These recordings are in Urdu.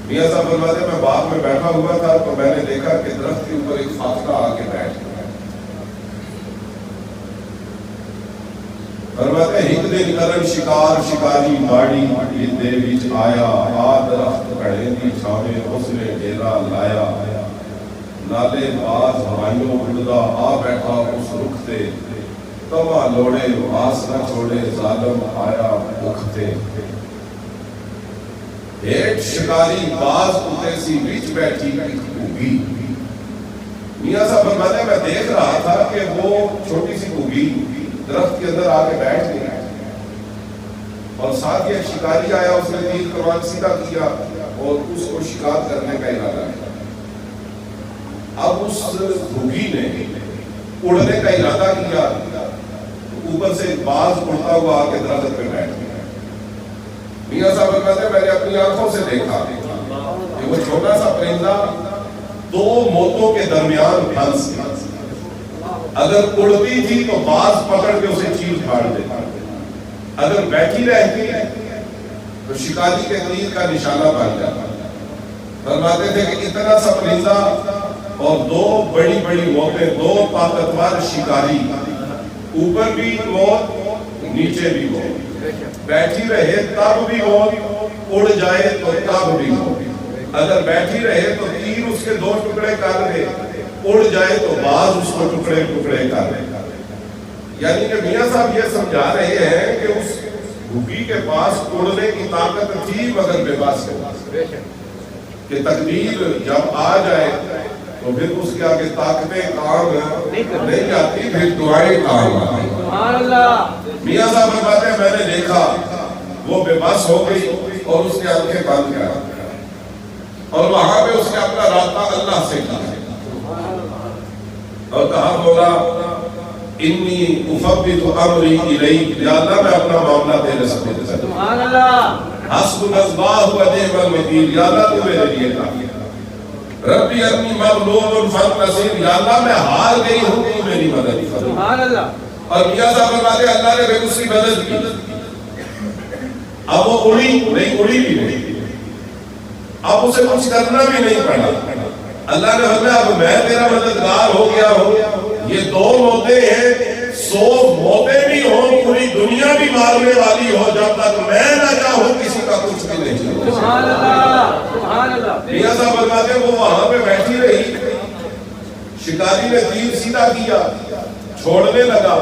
میاں صاحب فرماتے ہیں میں باغ میں بیٹھا ہوا تھا تو میں نے دیکھا کہ درخت کے اوپر ایک فاختہ آ کے بیٹھ گیا۔ فرماتے ہیں ایک دن کرن شکار شکاری باڑی دے وچ آیا، آ درخت کڑے دی چھاویں اس نے ڈیرا لایا، نالے باز ہوائیوں اڑدا آ بیٹھا اس رخ تے، تما لوڑے واس نہ چھوڑے ظالم آیا بکھتے۔ ایک شکاری باز کتے سی بیچ بیٹھی گھوگی۔ میاں صاحب فرماتے ہیں میں دیکھ رہا تھا کہ وہ چھوٹی سی گھوگی درخت کے اندر آ کے بیٹھ گئی اور ساتھ یہ شکاری آیا، اس نے تیر کمان سیدھا کیا اور اس کو شکار کرنے کا ارادہ کیا۔ اب اس گھوگی نے اڑنے کا ارادہ کیا، اوپر سے باز اڑتا ہوا آ کے درخت پہ بیٹھ گیا۔ میاں صاحب فرماتے ہیں میں نے اپنی آنکھوں سے دیکھا کہ وہ چھوٹا سا پرندہ دو موتوں کے درمیان پھنس گیا۔ اگر اڑتی تھی تو باز پکڑ کے اسے چیر پھاڑ دیتا، اگر بیٹھی رہتی تو شکاری کے تیر کا نشانہ بن جاتا۔ فرماتے تھے کہ اتنا سا پرندہ اور دو بڑی بڑی موتیں، دو طاقتور شکاری، اوپر بھی موت نیچے بھی موت، بیٹھی رہے تب بھی موت، اڑ جائے تو تب بھی موت، اگر بیٹھی رہے تو تیر اس کے دو ٹکڑے کر دے، اڑ جائے تو باز اس کو ٹکڑے ٹکڑے کر دے۔ یعنی کہ میاں صاحب یہ سمجھا رہے ہیں کہ اس گھوگی کے پاس اڑنے کی طاقت تھی مگر بے بس ہے، کہ تقدیر جب آ جائے تو پھر اس کے آگے طاقتیں کام نہیں آتی، پھر دعائیں کام آتی۔ میاں صاحب فرماتے ہیں میں نے دیکھا وہ بے بس ہو گئی اور اس نے آنکھیں بند کر اور وہاں پہ اس نے اپنا رابطہ اللہ سے کیا اور کہا مولا انی افوض امری الیک، یا اللہ میں اپنا معاملہ تیرے سپرد کرتا ہوں، حسبنا اللہ و نعم الوکیل، یا اللہ تو میرے لیے کافی ہے، ربی انی مغلوب فانتصر، یا اللہ میں ہار گئی ہوں تو میری مدد فرما۔ اور میاں صاحب فرماتے ہیں اللہ نے پھر اس کی مدد کی۔ اب وہ اڑی نہیں، اڑی بھی نہیں، اب اسے کچھ کرنا بھی نہیں پڑا۔ اللہ نے فرمایا اب میں تیرا مددگار ہو گیا ہوں، یہ دو موتیں ہیں، 100 موتیں بھی ہوں، پوری دنیا بھی مارنے والی ہو، جب تک میں نہ چاہوں کسی کا کچھ بھی نہیں چاہوں۔ میاں صاحب فرماتے ہیں وہ وہاں پہ بیٹھی رہی، شکاری نے تیر سیدھا کیا، چھوڑنے لگا،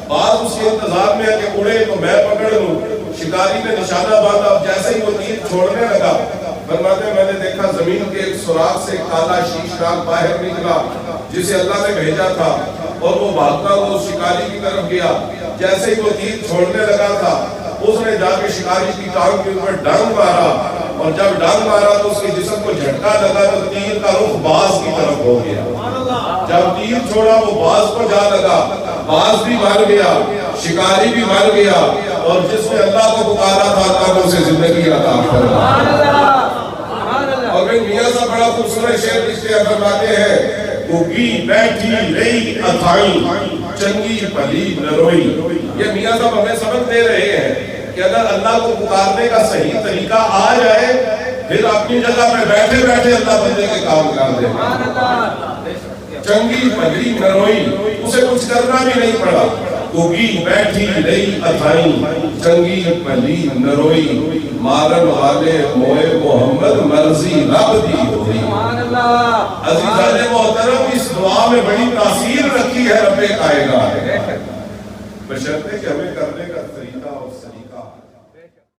بعض اس کے انتظار میں ہے کہ اڑے تو میں پکڑ لوں، شکاری نے نشانہ باندھا، جیسے ہی وہ تیر چھوڑنے لگا فرماتے ہیں میں نے دیکھا زمین کے ایک سوراخ سے کالا شیشناک باہر نکلا جسے اللہ نے بھیجا تھا، اور وہ بھاگتا وہ اس شکاری کی طرف گیا، جیسے ہی وہ تیر چھوڑنے لگا تھا اس نے جا کے شکاری کی ٹانگ کے اوپر ڈانگ مارا، اور جب ڈانگ مارا تو اس کے جسم کو جھٹکا لگا تو تیر کا رخ باز کی طرف ہو گیا، جب تیر چھوڑا وہ باز کو جا لگا، باز بھی مر گیا، شکاری بھی مر گیا، اور جس نے اللہ کو پکارا تھا اللہ نے اسے زندگی عطا فرمائی۔ اور پھر میاں صاحب بڑا خوبصورت شعر لکھتے ہیں، فرماتے ہیں گھوگی بیٹھی رہی اتھائی چنگی پلی نروئی۔ یہ میاں صاحب ہمیں سبق دے رہے ہیں کہ اگر اللہ کو پکارنے کا صحیح طریقہ آ جائے پھر اپنی جگہ پہ بیٹھے بیٹھے اللہ بندے کے کام کر دے۔ چنگی پلی نروئی، اسے کچھ کرنا بھی نہیں پڑا، گھوگی بیٹھی رہی اتھائی چنگی پلی نروئی، مارن والے موئے محمد مرضی رب دی ہوئی۔ عزیزان محترم اس دعا میں بڑی تاثیر رکھی ہے رب کائنات، بشرطے کہ ہمیں کرنے کا طریقہ اور سلیقہ